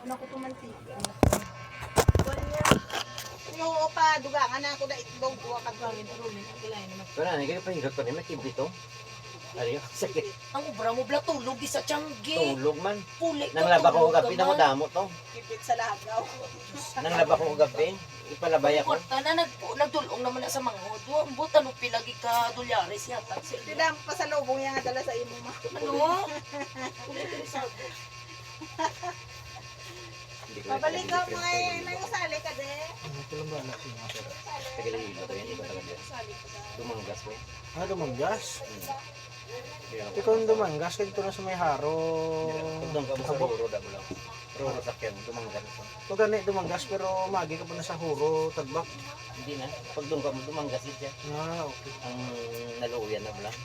Naku tumantika. Yung pa dugangan na ako na itlog duwa ka gawin rumin ang kilain naman. Wala na kayo pahingat ko ni makibli to. Ariyo, sakit. Ang ubra mo bla tulog di sa tiyanggi. Tulog man. Puli ka Nanglaba ko tulog ka gabi na man. mo damo to. Kipit sa lagaw. Nanglaba ko gabi. Ipalabay ako. Kwarta na nagdulong naman na sa mangod. Buta no pilagi ka dolyares yata. Tidak pa sa lubong yan nga dala sa imo ma. Ano? Babalik ka mo ngayon na yung sali ka de. Tagalihilo ko yan, iba talaga. Dumanggas mo. Dumanggas? Kaya Ikaw ang dumanggas, kaya ito na sa may haro. pag doon ka mo sa huro, damo lang. Huro sakyan, dumanggas. Ito gani dumanggas, pero magi ka pa na sa huro, tagbak. Hindi na. Pag doon ka mo dumanggas siya. Okay. Ang naluyan na lang.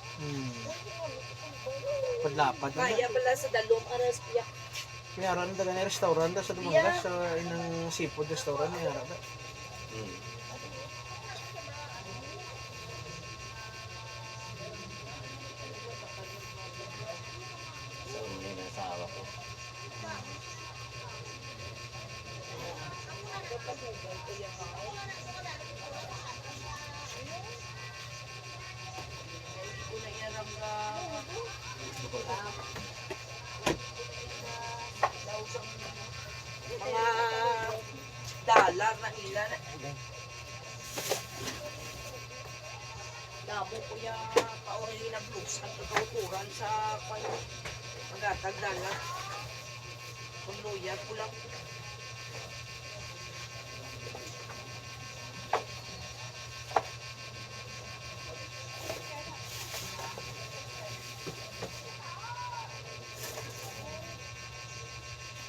Padlapad na. Kaya pala sa dalom aras piyak. Kaya rin talaga na restaurant sa dumanggas, sa inang seafood restaurant niya. So, yun ang asawa ko. Mga dollar na ilan. Damo ko yung kaorili na blues ang tututuran sa magatag dollar. Kung luyag ko lang.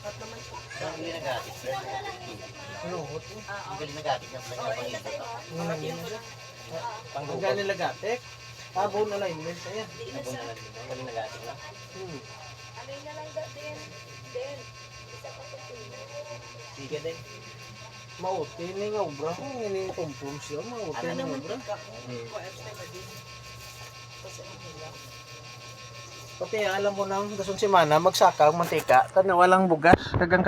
At naman po. Ang galing nagatik, sir. Ano, hot? Ang galing nagatik ng pangipot. Ang gani lagatek. Abo na alignment ayan. Ang galing nagatik na. Alay na lang din. Isa pa po Sige din. Mauti ni nga obra. Ini kumpum siya, mauti ano ni naman obra. ka? Ko-apps na ba din? Kasi nila. Pati alam mo nang dasong semana magsaka ang mantika, tan walang bugas, dagang